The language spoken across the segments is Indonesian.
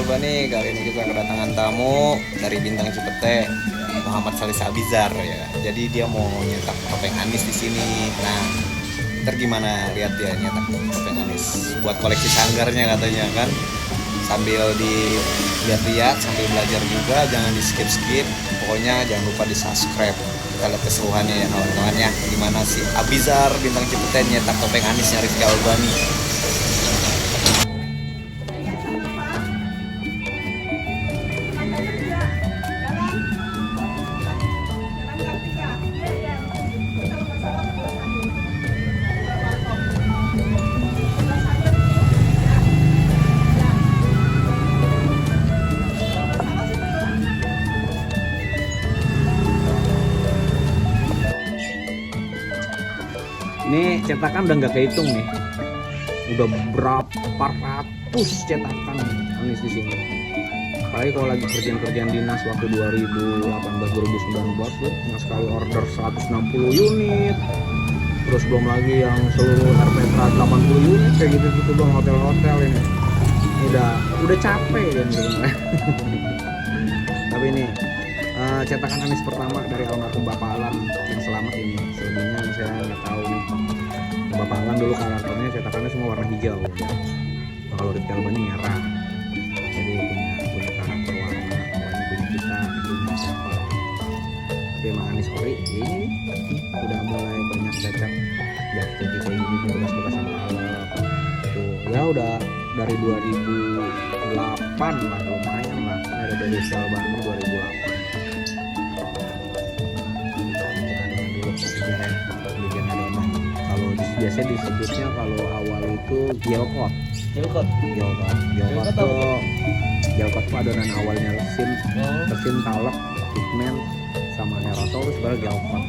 Albani. Kali ini kita kedatangan tamu dari Bintang Cipete, Muhammad Salis Abizar ya. Jadi dia mau nyetak topeng Anis di sini. Nah, ntar gimana lihat dia nyetak topeng Anis buat koleksi sanggarnya katanya kan. Sambil dilihat-lihat, sambil belajar juga, jangan di skip-skip. Pokoknya jangan lupa di subscribe. Kita lihat keseruannya ya kawan-kawannya. Gimana sih Abizar Bintang Cipete nyetak topeng Anisnya Rifki Albani. Ini cetakan udah nggak kehitung nih, udah berapa ratus cetakan Anis di sini. Apalagi kalau lagi kerjaan dinas waktu 2018-2019 tuh, yang sekali order 160 unit, terus belum lagi yang seluruh RPTRA 80 unit kayak gitu doang, hotel-hotel ini udah capek kan sebenarnya. Tapi ini cetakan Anis pertama dari almarhum Bapak Alam yang selamat ini. Selebihnya saya nggak tahu nih. Bapak Alam dulu karakternya cetakannya semua warna hijau. Nah, kalau Rifki Albani merah. Jadi punya karakter warna punya kita, punya siapa. Tapi emang Anis ori ini udah mulai banyak cacat jatuh kayak gini, bekas-bekas sama alam. Tuh ya udah dari 2008 lah, lumayan lah. Dari Rifki Albani 2008. Kalau biasanya disebutnya kalau awal itu gelkot tuh adonan awalnya resin talek, pigmen sama aerosol itu sebenarnya gelkot.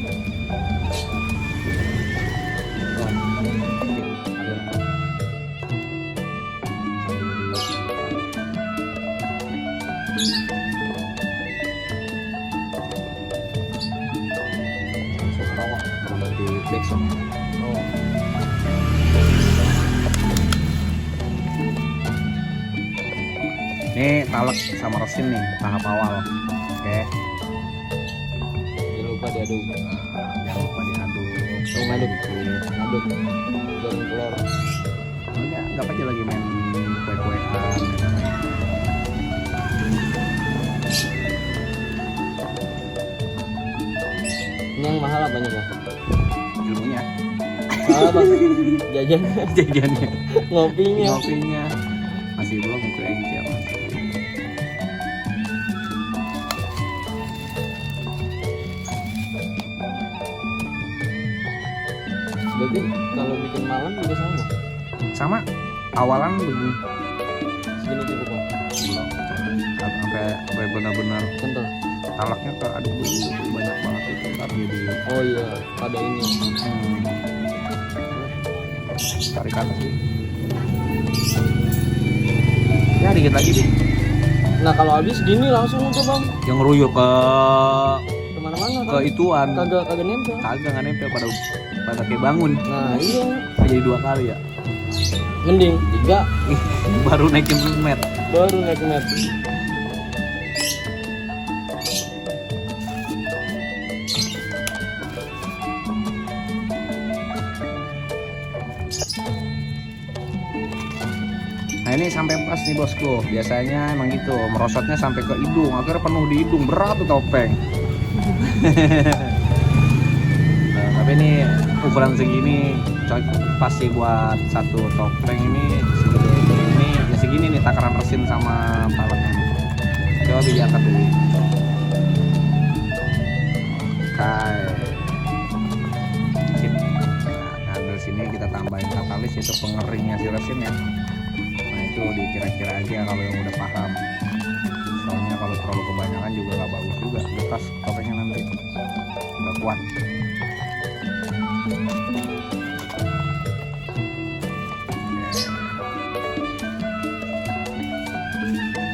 Ini talek sama resin nih tahap awal. Oke. Jangan lupa diaduk. Aduk. Goreng telur. Enggak aja lagi main kue-kuean. Ini yang mahal apanya bang? Ilmunya. Mahal bang. Jajannya. Ngopinya. Masih belum itu encer. Berarti kalau bikin malam juga sama? Sama awalan begini. Segini cukup bang? Sampai benar-benar Kental? talaknya ke aduk dulu banyak banget itu ntar jadi Oh iya, ada ini. tarikan sih. Ya dikit lagi nih. Nah kalau habis gini langsung tuh bang? Yang ngeruyuk ke Kemana-mana ke kan? ituan. Kagak nempel. Kagak nggak nempel pada kayak bangun. Nah iya. Jadi 2 kali ya. Mending 3 Baru naikin mat. baru naik net. Nah ini sampai pas nih bosku. Biasanya emang gitu, merosotnya sampai ke hidung. Akhirnya penuh di hidung, berat tuh topeng. Nah, tapi ini ukuran segini pasti buat satu topeng ini segini nih takaran resin sama talaknya. Coba diangkat dulu. Kayak sip. Nah, dari sini kita tambahin katalis itu pengeringnya si resin ya. Nah itu dikira-kira aja kalau yang udah paham. Soalnya kalau terlalu kebanyakan juga gak bagus juga, bekas topengnya nanti nggak kuat.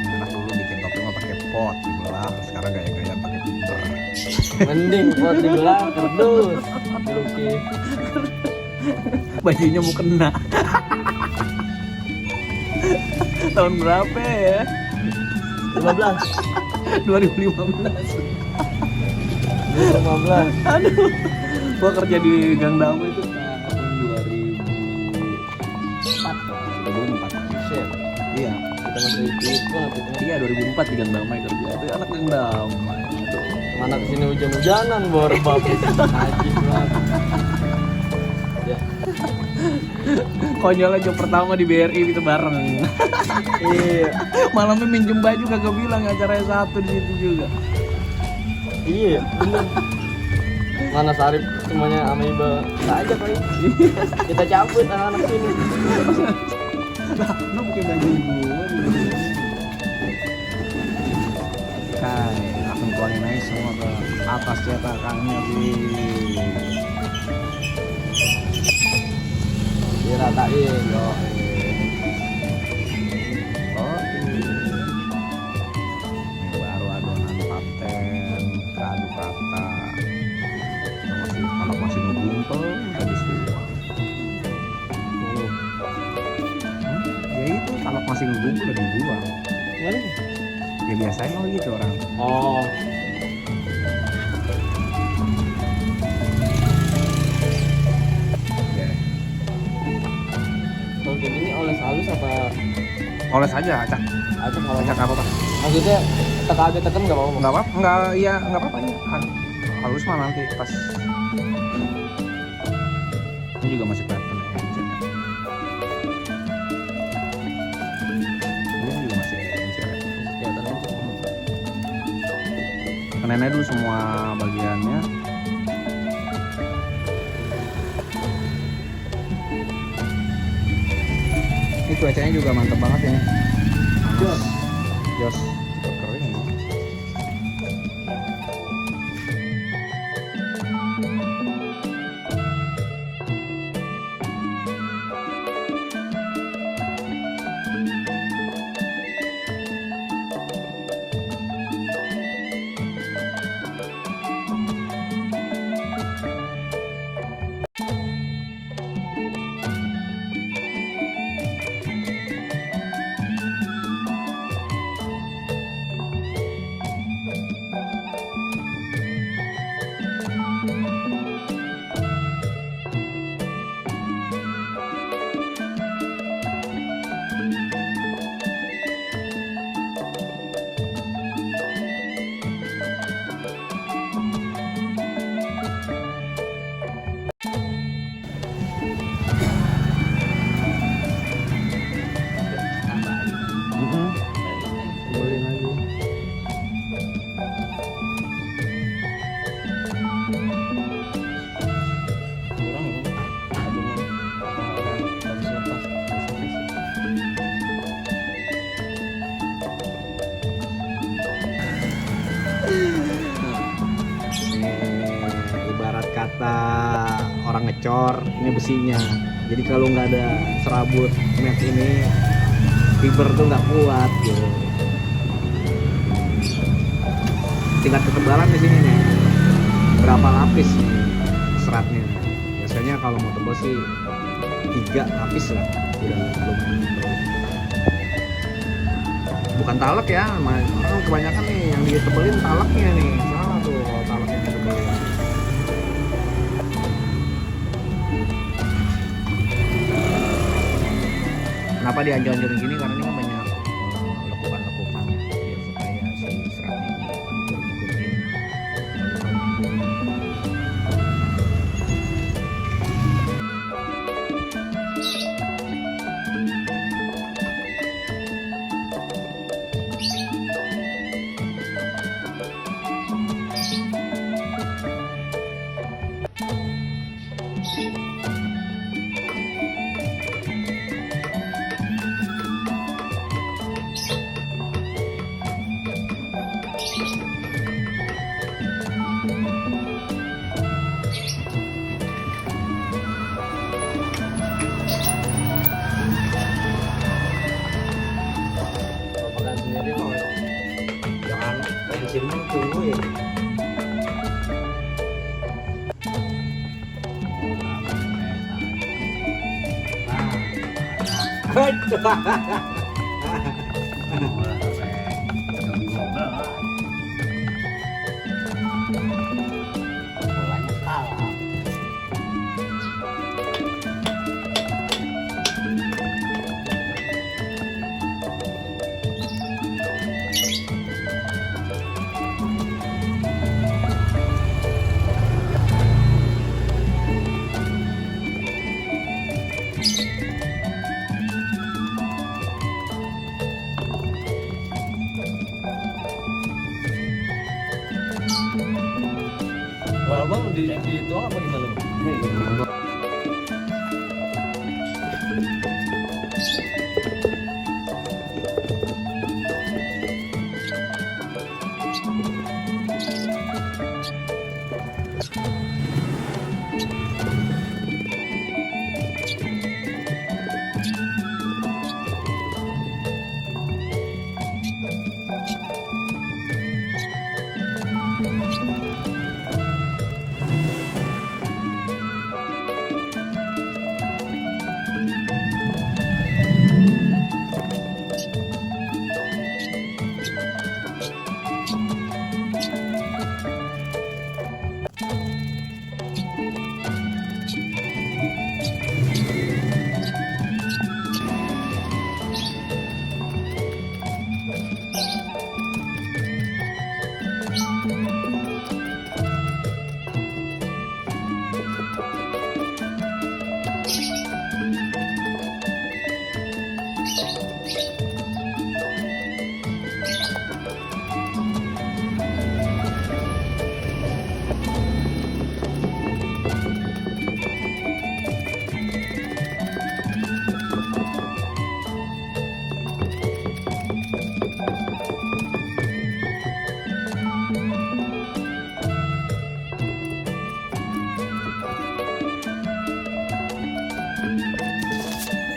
Enak dulu bikin topeng mah pakai pot dibelah, sekarang gaya-gaya pakai pinter. Mending buat dibelah kerdus dilukis. Bajunya mau kena. Tahun berapa ya? 2015. 2015. Aduh, gua kerja di Gang Damu itu tahun 2004. 2004. Shit. Iya. Kita masih ikut banget itu. Iya 2004 di Gang Damai kerja. Itu anak Gang Damai. Aduh. Mana kesini hujan-hujanan bor bab. Najis banget. Ya. Konyol aja pertama di BRI itu bareng. Iya. Malamnya minjem baju kagak bilang acaranya satu di situ juga. Iya, bener. Mana Sarip semuanya sama Iba nggak aja kali. Kita cabut anak-anak sini. Lah, lu pakai baju gua di Kai, langsung tuangin aja semua ke atas cetakannya, Bi. Diratain, yo. Oh, ini baru adonan paten, aduk rata. Kalau masih ngumpul, habis buang. Ya itu, kalau masih ngumpul udah dibuang. Mana? Ya biasanya kalau gitu orang. Oh. Ya. Kalau kayak gini oles halus apa Oles aja, acak. acak kalau Acak apa apa? maksudnya agak tekan nggak apa-apa? Nggak apa, nggak, iya nggak apa-apa ya. Halus mah nanti pas. Ini juga masih kelihatan ya. Ini juga masih kelihatan. Kelihatan aja. Kenain dulu semua bagiannya. Ini cuacanya juga mantep banget ini. Jos. Jos. Kering ya. Kembali lagi. Kurang ya? Adonan harus lepas. Ibarat kata orang ngecor, ini besinya. Jadi kalau nggak ada serabut mat ini, fiber tuh nggak kuat gitu. Tingkat ketebalan di sini nih, berapa lapis nih seratnya? Biasanya kalau mau tebal sih 3 lapis lah, udah lumayan tebal. Bukan talek ya, orang kebanyakan nih yang ditebelin taleknya nih, salah tuh kalau taleknya ditebelin. Kenapa dianjur-anjurin gini? Karena ini kan banyak lekukan-lekukannya biar supaya si seratnya ini ngikutin lekukannya. Kalau makan sendiri mau Jangan di sini tunggu ya. Kalau bang dituang apa gimana?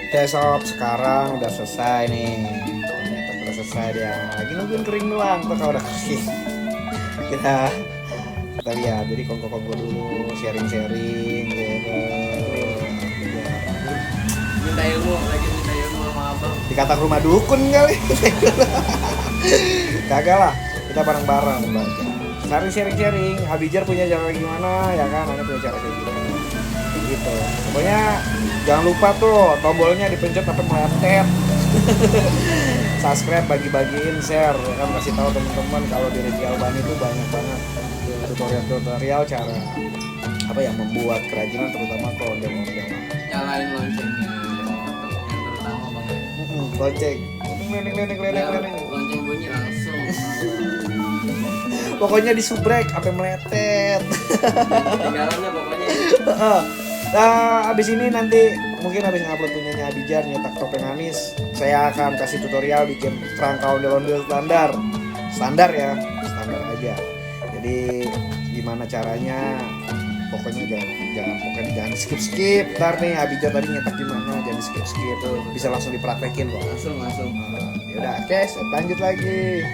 Oke sob, sekarang udah selesai nih. Ternyata udah selesai dia. Lagi nungguin kering doang. Tuh kalau udah kering kita lihat. Jadi kongko-kongko dulu, sharing-sharing gitu. Ya. Minta ilmu sama abang. Dikata rumah dukun kali. Kagak lah, kita bareng-bareng baca. Sharing-sharing. Abijar punya cara gimana ya kan? Ana punya cara kayak gitu. Gitu. Pokoknya jangan lupa tuh tombolnya dipencet sampai meletet. Subscribe, bagi-bagiin, share, ya kan, kasih tahu teman-teman kalau di Ricky Albani itu banyak banget tutorial cara apa ya membuat kerajinan terutama ke ondel-ondel. Nyalain loncengnya yang terutama bang ya. Lonceng. Lonceng bunyi langsung. Pokoknya disubrek sampai meletet. Tinggalannya pokoknya. Nah, abis ini nanti mungkin habis ngupload punyanya Abijar nyetak topeng Anis, saya akan kasih tutorial bikin kerangka ondel-ondel standar ya, standar aja. Jadi gimana caranya? Pokoknya jangan skip. Ntar nih Abijar tadi nyetak gimana, jangan skip tuh, bisa langsung dipraktekin kok. Langsung. Yaudah, oke, lanjut lagi.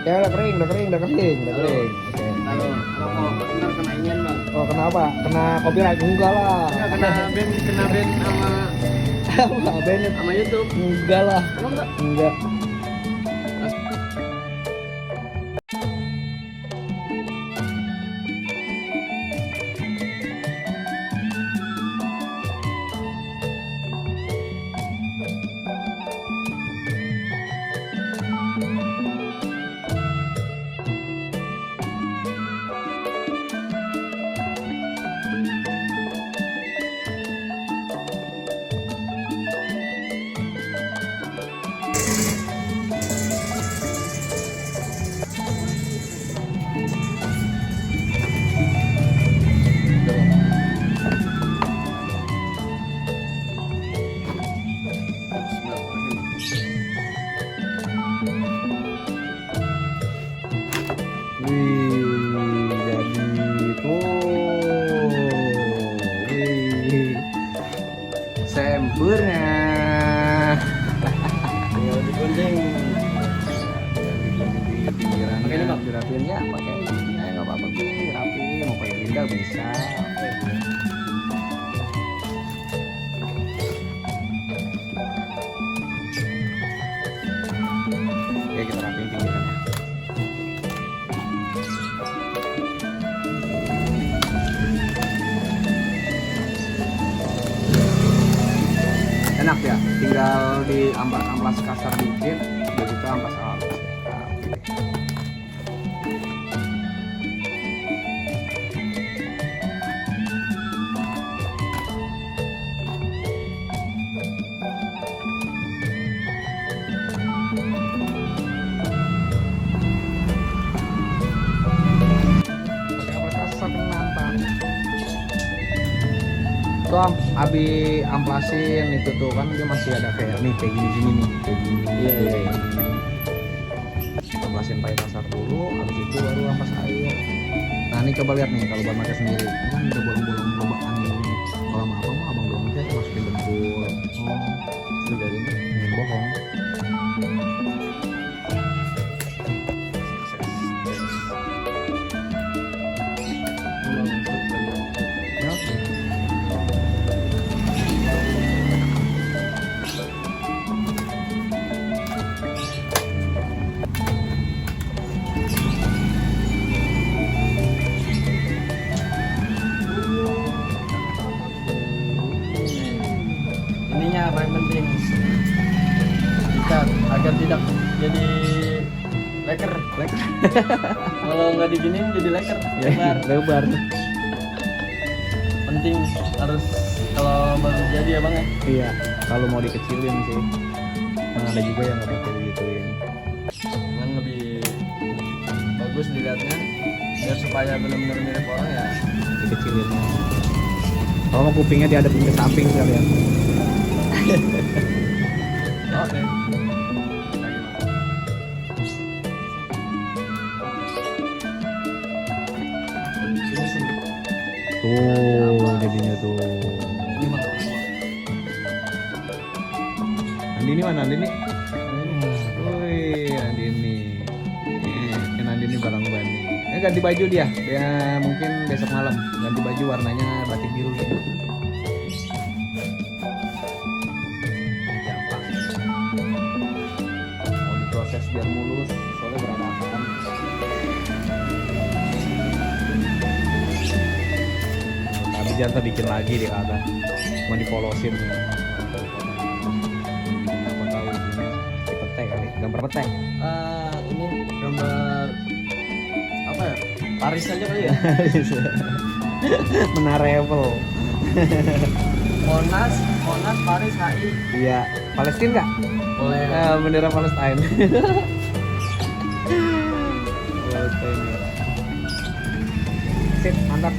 Ya udah kering. Oke. Kalau ntar kena inian bang. Oh kenapa? Kena copyright? Enggak lah. Kena band sama Bennett. sama YouTube. Enggak lah. Emang enggak? Enggak. Jadi tuh, sempurna. Tinggal digunting. Pakai ini bang, dirapiinnya pakai ini, nggak apa-apa sih, rapiin, mau pakai tinggal bisa. Oke, kita rapiin pinggirannya. Enak ya, tinggal di amplas kasar dikit, begitu amplas halus. abi amplasin itu tuh kan dia masih ada kayak nih kayak gini nih kayak gini. Iya. Amplasin pakai kasar dulu, habis itu baru ampas air. Nah ini coba lihat nih kalau Bang Mate sendiri, ini kan udah bolong-bolong lobakan ini. Kalau sama abang mah abang belum aja masukin dengkul. Sudah ini. Bohong. Ya, oke. Ininya apa yang penting? Ikat agar tidak jadi leker. Kalau nggak diginiin jadi leker. Lebar. Lebar. Penting harus kalau baru jadi ya bang ya. Iya, kalau mau dikecilin sih. Nah, ada juga yang nggak pakai digituin. Kan lebih bagus dilihatnya biar supaya benar-benar mirip orang ya. Dikecilin. Kalau mau kupingnya diadepin ke samping sekalian. Oke. Tuh, jadinya tuh. Ini mah. Andini mana Andini? Wih, Andini. Andini barang Bani. Ganti baju dia. Dia mungkin besok malam ganti baju warnanya batik biru gitu. Gampang. Mau diproses biar mulus, soalnya berantakan. Tapi jangan bikin lagi deh kata. Mau dipolosin. Apa tahu ini si petek kali, gambar petek. Ini gambar apa ya? Paris aja kali ya. Menara Eiffel. Monas, Paris, HI. Iya, Palestina nggak? Boleh. Bendera Palestina. Palestina. Sip, mantap.